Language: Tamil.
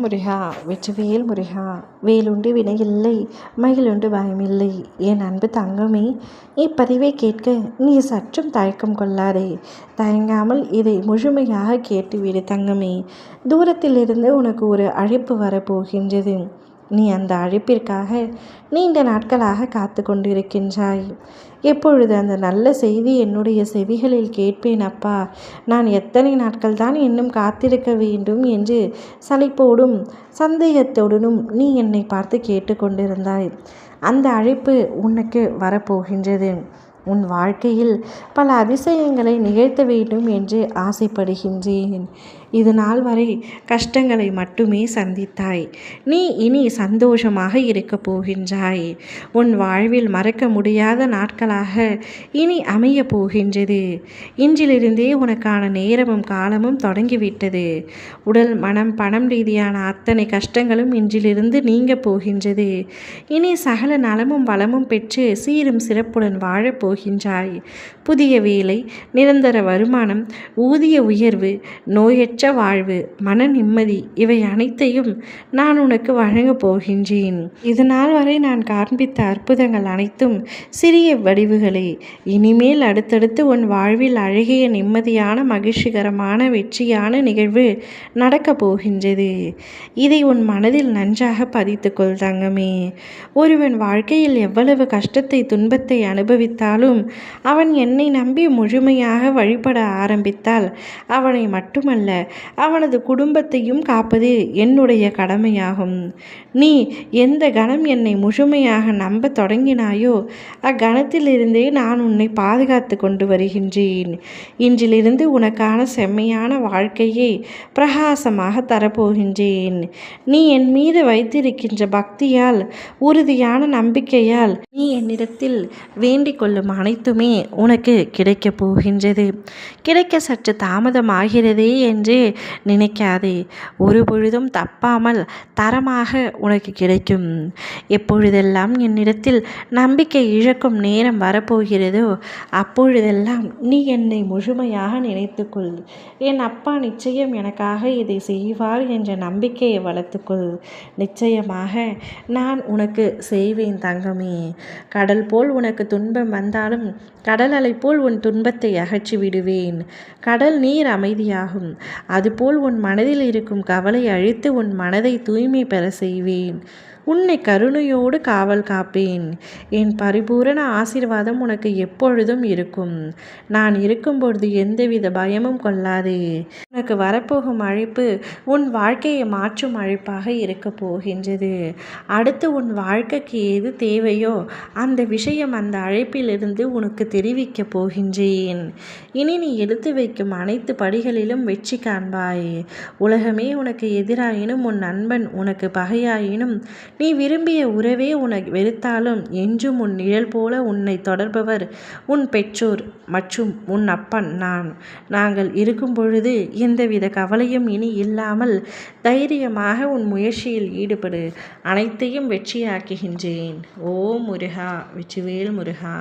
முருகா வெற்றிவேல் முருகா. வேலுண்டு வினையில்லை, மயிலுண்டு பயமில்லை. என் அன்பு தங்கமே, இப்பதிவை கேட்க நீ சற்றும் தயக்கம் கொள்ளாதே. தயங்காமல் இதை முழுமையாக கேட்டுவிடு தங்கமே. தூரத்திலிருந்து உனக்கு ஒரு அழைப்பு வரப்போகின்றது. நீ அந்த அழைப்பிற்காக நீண்ட நாட்களாக காத்து கொண்டிருக்கின்றாய். எப்பொழுது அந்த நல்ல செய்தி என்னுடைய செவிகளில் கேட்பேன் அப்பா, நான் எத்தனை நாட்கள் தான் இன்னும் காத்திருக்க வேண்டும் என்று சலிப்போடும் சந்தேகத்தோடும் நீ என்னை பார்த்து கேட்டுக்கொண்டிருந்தாய். அந்த அழைப்பு உனக்கு வரப்போகின்றது. உன் வாழ்க்கையில் பல அதிசயங்களை நிகழ்த்த வேண்டும் என்று ஆசைப்படுகின்றேன். இது நாள் வரை கஷ்டங்களை மட்டுமே சந்தித்தாய். நீ இனி சந்தோஷமாக இருக்கப் போகின்றாய். உன் வாழ்வில் மறக்க முடியாத நாட்களாக இனி அமைய போகின்றது. இன்றிலிருந்தே உனக்கான நேரமும் காலமும் தொடங்கிவிட்டது. உடல் மனம் பணம் ரீதியான அத்தனை கஷ்டங்களும் இன்றிலிருந்து நீங்க போகின்றது. இனி சகல நலமும் வளமும் பெற்று சீரும் சிறப்புடன் வாழப்போகின்றாய். புதிய வேலை, நிரந்தர வருமானம், ஊதிய உயர்வு, நோயற்ற வாழ்வு, மன நிம்மதி இவை அனைத்தையும் நான் உனக்கு வழங்கப் போகின்றேன். இதனால் வரை நான் காண்பித்த அற்புதங்கள் அனைத்தும் சிறிய வடிவுகளே. இனிமேல் அடுத்தடுத்து உன் வாழ்வில் அழகிய நிம்மதியான மகிழ்ச்சிகரமான வெற்றியான நிகழ்வு நடக்கப் போகின்றது. இதை உன் மனதில் நன்றாக பதித்துக்கொள் தங்கமே. ஒருவன் வாழ்க்கையில் எவ்வளவு கஷ்டத்தை துன்பத்தை அனுபவித்தாலும் அவன் என்னை நம்பி முழுமையாக வழிபட ஆரம்பித்தால் அவனை மட்டுமல்ல அவனது குடும்பத்தையும் காப்பது என்னுடைய கடமையாகும். நீ எந்த கணம் என்னை முழுமையாக நம்ப தொடங்கினாயோ அக்கணத்திலிருந்தே நான் உன்னை பாதுகாத்து கொண்டு வருகின்றேன். இன்றிலிருந்து உனக்கான செம்மையான வாழ்க்கையை பிரகாசமாக தரப்போகின்றேன். நீ என் மீது வைத்திருக்கின்ற பக்தியால் உறுதியான நம்பிக்கையால் நீ என்னிடத்தில் வேண்டிக் கொள்ளும் அனைத்துமே உனக்கு கிடைக்கப் போகின்றது. கிடைக்க சற்று தாமதமாகிறதே என்று நினைக்காதே. ஒரு பொழுதும் தப்பாமல் தரமாக உனக்கு கிடைக்கும். எப்பொழுதெல்லாம் என்னிடத்தில் நம்பிக்கை இழக்கும் நேரம் வரப்போகிறதோ அப்பொழுதெல்லாம் நீ என்னை முழுமையாக நினைத்துக்கொள். என் அப்பா நிச்சயம் எனக்காக இதை செய்வார் என்ற நம்பிக்கையை வளர்த்துக்கொள். நிச்சயமாக நான் உனக்கு செய்வேன் தங்கமே. கடல் போல் உனக்கு துன்பம் வந்தாலும் கடல் அலை போல் உன் துன்பத்தை அகற்றி விடுவேன். கடல் நீர் அமைதியாகும். அதுபோல் உன் மனதில் இருக்கும் கவலை அழித்து உன் மனதை தூய்மை பெற செய்வேன். உன்னை கருணையோடு காவல் காப்பேன். என் பரிபூரண ஆசீர்வாதம் உனக்கு எப்பொழுதும் இருக்கும். நான் இருக்கும்பொழுது எந்தவித பயமும் கொள்ளாதே. உனக்கு வரப்போகும் அழைப்பு உன் வாழ்க்கையை மாற்றும் அழைப்பாக இருக்க போகின்றது. அடுத்து உன் வாழ்க்கைக்கு எது தேவையோ அந்த விஷயம் அந்த அழைப்பிலிருந்து உனக்கு தெரிவிக்க போகின்றேன். இனி நீ எடுத்து வைக்கும் அனைத்து படிகளிலும் வெற்றி காண்பாய். உலகமே உனக்கு எதிராயினும் உன் நண்பன் உனக்கு பகையாயினும் நீ விரும்பிய உறவே உனக்கு வெறுத்தாலும் என்றும் உன் நிழல் போல உன்னை தொடர்பவர் உன் பெற்றோர் மற்றும் உன் அப்பன் நான். நாங்கள் இருக்கும் பொழுது எந்தவித கவலையும் இனி இல்லாமல் தைரியமாக உன் முயற்சியில் ஈடுபடு. அனைத்தையும் வெற்றியாக்குகின்றேன். ஓ முருகா வெற்றிவேல் முருகா.